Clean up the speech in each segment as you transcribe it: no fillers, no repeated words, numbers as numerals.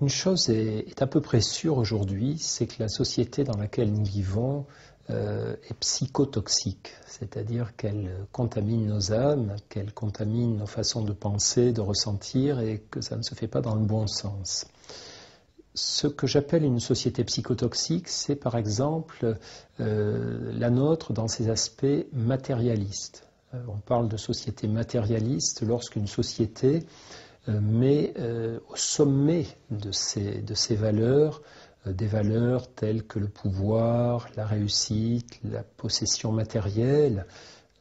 Une chose est à peu près sûre aujourd'hui, c'est que la société dans laquelle nous vivons est psychotoxique, c'est-à-dire qu'elle contamine nos âmes, qu'elle contamine nos façons de penser, de ressentir, et que ça ne se fait pas dans le bon sens. Ce que j'appelle une société psychotoxique, c'est par exemple la nôtre dans ses aspects matérialistes. On parle de société matérialiste lorsqu'une société met au sommet de ses valeurs des valeurs telles que le pouvoir, la réussite, la possession matérielle.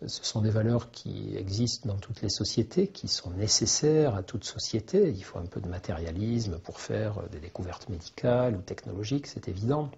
Ce sont des valeurs qui existent dans toutes les sociétés, qui sont nécessaires à toute société. Il faut un peu de matérialisme pour faire des découvertes médicales ou technologiques, c'est évident.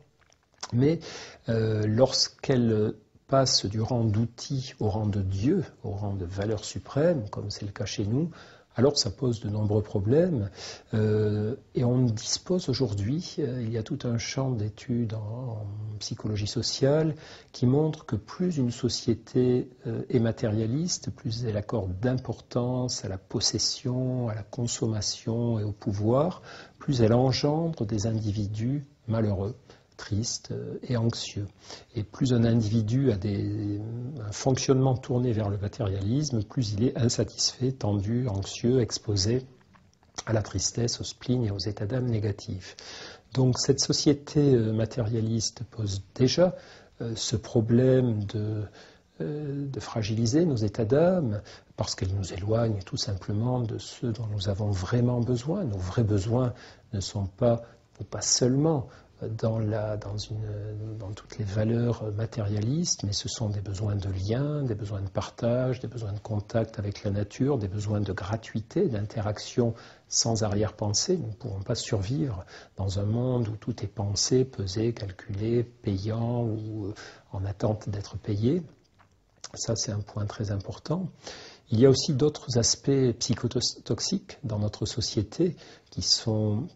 Mais lorsqu'elles passent du rang d'outils au rang de Dieu, au rang de valeur suprême, comme c'est le cas chez nous, alors ça pose de nombreux problèmes. Et on dispose aujourd'hui, il y a tout un champ d'études en psychologie sociale qui montre que plus une société est matérialiste, plus elle accorde d'importance à la possession, à la consommation et au pouvoir, plus elle engendre des individus malheureux, triste et anxieux. Et plus un individu a un fonctionnement tourné vers le matérialisme, plus il est insatisfait, tendu, anxieux, exposé à la tristesse, au spleen et aux états d'âme négatifs. Donc cette société matérialiste pose déjà ce problème de fragiliser nos états d'âme parce qu'elle nous éloigne tout simplement de ceux dont nous avons vraiment besoin. Nos vrais besoins ne sont pas, ou pas seulement, dans toutes les valeurs matérialistes, mais ce sont des besoins de lien, des besoins de partage, des besoins de contact avec la nature, des besoins de gratuité, d'interaction sans arrière-pensée. Nous ne pourrons pas survivre dans un monde où tout est pensé, pesé, calculé, payant ou en attente d'être payé. Ça, c'est un point très important. Il y a aussi d'autres aspects psychotoxiques dans notre société qui sont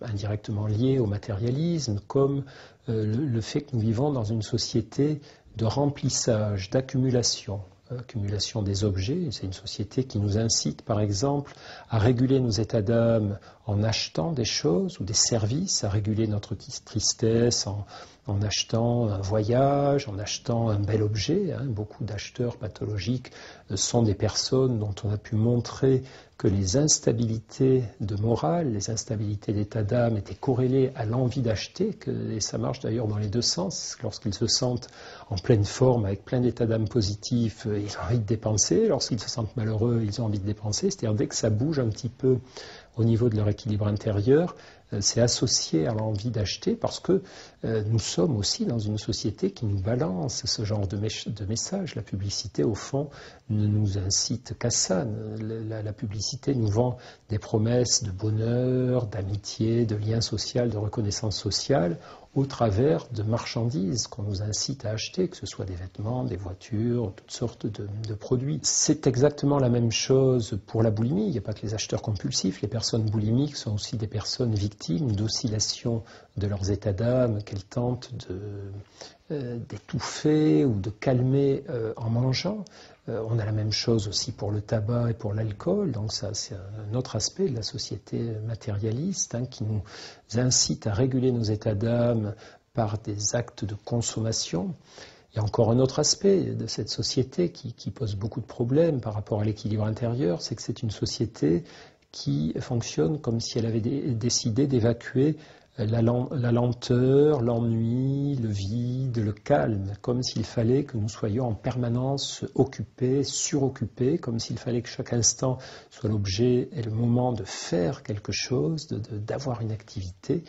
indirectement liés au matérialisme, comme le fait que nous vivons dans une société de remplissage, d'accumulation, accumulation des objets. C'est une société qui nous incite, par exemple, à réguler nos états d'âme en achetant des choses ou des services, à réguler notre tristesse en achetant un voyage, en achetant un bel objet. Beaucoup d'acheteurs pathologiques sont des personnes dont on a pu montrer que les instabilités de morale, les instabilités d'état d'âme étaient corrélées à l'envie d'acheter, et ça marche d'ailleurs dans les deux sens. Lorsqu'ils se sentent en pleine forme, avec plein d'états d'âme positifs, ils ont envie de dépenser. Lorsqu'ils se sentent malheureux, ils ont envie de dépenser. C'est-à-dire dès que ça bouge un petit peu au niveau de leur équilibre intérieur, c'est associé à l'envie d'acheter parce que nous sommes aussi dans une société qui nous balance ce genre de message. La publicité, au fond, ne nous incite qu'à ça. La publicité nous vend des promesses de bonheur, d'amitié, de lien social, de reconnaissance sociale au travers de marchandises qu'on nous incite à acheter, que ce soit des vêtements, des voitures, toutes sortes de produits. C'est exactement la même chose pour la boulimie. Il n'y a pas que les acheteurs compulsifs. Les personnes boulimiques sont aussi des personnes victimes d'oscillations de leurs états d'âme qu'elles tentent d'étouffer ou de calmer en mangeant. On a la même chose aussi pour le tabac et pour l'alcool, donc ça c'est un autre aspect de la société matérialiste qui nous incite à réguler nos états d'âme par des actes de consommation. Il y a encore un autre aspect de cette société qui pose beaucoup de problèmes par rapport à l'équilibre intérieur, c'est que c'est une société qui fonctionne comme si elle avait décidé d'évacuer la lenteur, l'ennui, le vide, le calme, comme s'il fallait que nous soyons en permanence occupés, suroccupés, comme s'il fallait que chaque instant soit l'objet et le moment de faire quelque chose, d'avoir une activité.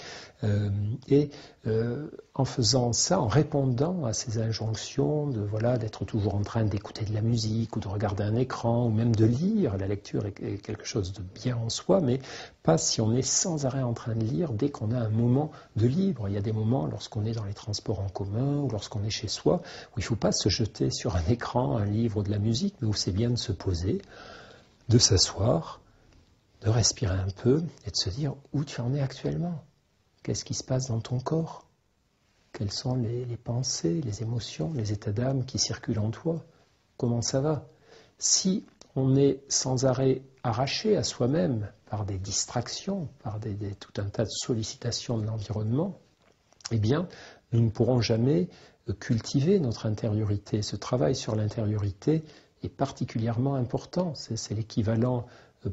En faisant ça, en répondant à ces injonctions d'être toujours en train d'écouter de la musique ou de regarder un écran ou même de lire, la lecture est quelque chose de bien en soi, mais pas si on est sans arrêt en train de lire dès qu'on a un moment de libre. Il y a des moments lorsqu'on est dans les transports en commun ou lorsqu'on est chez soi où il ne faut pas se jeter sur un écran, un livre ou de la musique, mais où c'est bien de se poser, de s'asseoir, de respirer un peu et de se dire où tu en es actuellement. Qu'est-ce qui se passe dans ton corps? Quelles sont les pensées, les émotions, les états d'âme qui circulent en toi? Comment ça va? Si on est sans arrêt arraché à soi-même par des distractions, par tout un tas de sollicitations de l'environnement, eh bien, nous ne pourrons jamais cultiver notre intériorité. Ce travail sur l'intériorité est particulièrement important. C'est l'équivalent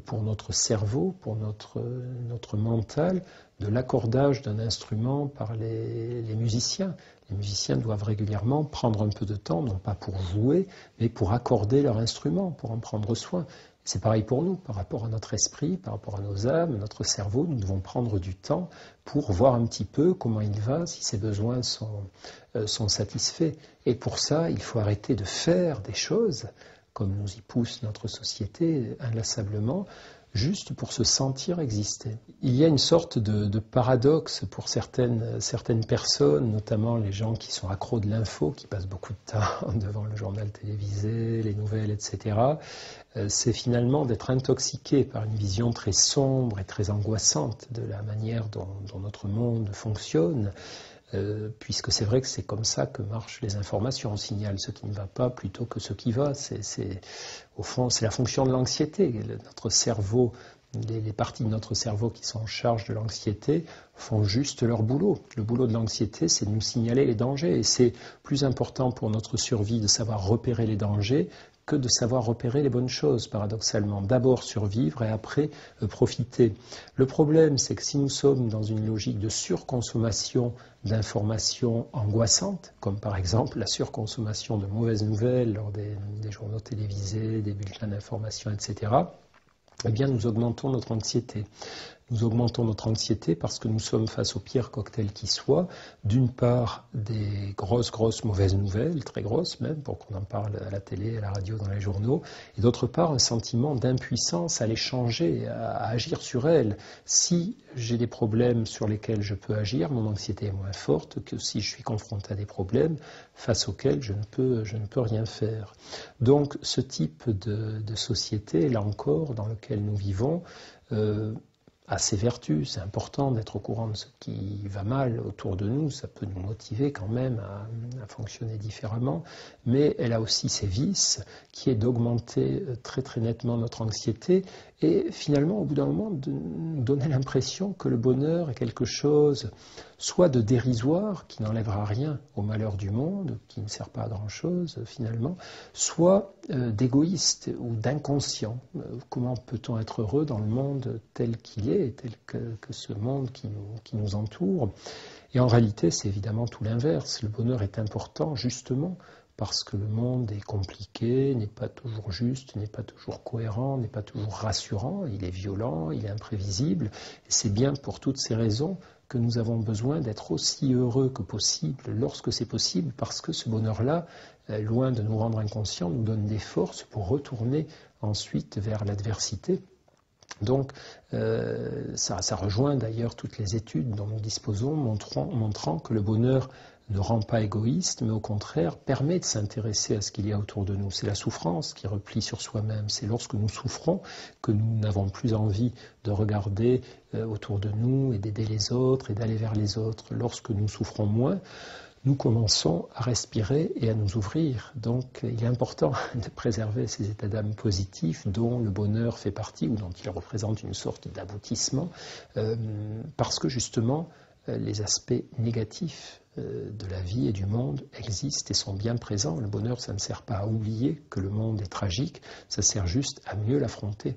pour notre cerveau, pour notre mental, de l'accordage d'un instrument par les musiciens. Les musiciens doivent régulièrement prendre un peu de temps, non pas pour jouer, mais pour accorder leur instrument, pour en prendre soin. C'est pareil pour nous, par rapport à notre esprit, par rapport à nos âmes, notre cerveau, nous devons prendre du temps pour voir un petit peu comment il va, si ses besoins sont satisfaits. Et pour ça, il faut arrêter de faire des choses, comme nous y pousse notre société inlassablement, juste pour se sentir exister. Il y a une sorte de paradoxe pour certaines personnes, notamment les gens qui sont accros de l'info, qui passent beaucoup de temps devant le journal télévisé, les nouvelles, etc. C'est finalement d'être intoxiqué par une vision très sombre et très angoissante de la manière dont notre monde fonctionne. Puisque c'est vrai que c'est comme ça que marchent les informations. On signale ce qui ne va pas plutôt que ce qui va. Au fond, c'est la fonction de l'anxiété. Notre cerveau, les parties de notre cerveau qui sont en charge de l'anxiété font juste leur boulot. Le boulot de l'anxiété, c'est de nous signaler les dangers. Et c'est plus important pour notre survie de savoir repérer les dangers que de savoir repérer les bonnes choses, paradoxalement. D'abord survivre et après profiter. Le problème, c'est que si nous sommes dans une logique de surconsommation d'informations angoissantes, comme par exemple la surconsommation de mauvaises nouvelles lors des journaux télévisés, des bulletins d'information, etc., eh bien nous augmentons notre anxiété. Nous augmentons notre anxiété parce que nous sommes face au pire cocktail qui soit. D'une part, des grosses mauvaises nouvelles, très grosses même, pour qu'on en parle à la télé, à la radio, dans les journaux. Et d'autre part, un sentiment d'impuissance à les changer, à agir sur elles. Si j'ai des problèmes sur lesquels je peux agir, mon anxiété est moins forte que si je suis confronté à des problèmes face auxquels je ne peux rien faire. Donc, ce type de société, là encore, dans lequel nous vivons, a ses vertus. C'est important d'être au courant de ce qui va mal autour de nous, ça peut nous motiver quand même à fonctionner différemment, mais elle a aussi ses vices, qui est d'augmenter très nettement notre anxiété et finalement au bout d'un moment de nous donner l'impression que le bonheur est quelque chose soit de dérisoire, qui n'enlèvera rien au malheur du monde, qui ne sert pas à grand-chose finalement, soit d'égoïste ou d'inconscient. Comment peut-on être heureux dans le monde tel qu'il est, tel que ce monde qui nous entoure? Et en réalité, c'est évidemment tout l'inverse. Le bonheur est important justement parce que le monde est compliqué, n'est pas toujours juste, n'est pas toujours cohérent, n'est pas toujours rassurant, il est violent, il est imprévisible. Et c'est bien pour toutes ces raisons que nous avons besoin d'être aussi heureux que possible lorsque c'est possible, parce que ce bonheur-là, loin de nous rendre inconscients, nous donne des forces pour retourner ensuite vers l'adversité. Donc, ça rejoint d'ailleurs toutes les études dont nous disposons, montrant que le bonheur ne rend pas égoïste, mais au contraire permet de s'intéresser à ce qu'il y a autour de nous. C'est la souffrance qui replie sur soi-même. C'est lorsque nous souffrons que nous n'avons plus envie de regarder autour de nous et d'aider les autres et d'aller vers les autres. Lorsque nous souffrons moins, nous commençons à respirer et à nous ouvrir. Donc il est important de préserver ces états d'âme positifs dont le bonheur fait partie ou dont il représente une sorte d'aboutissement parce que justement les aspects négatifs de la vie et du monde existent et sont bien présents. Le bonheur, ça ne sert pas à oublier que le monde est tragique, ça sert juste à mieux l'affronter.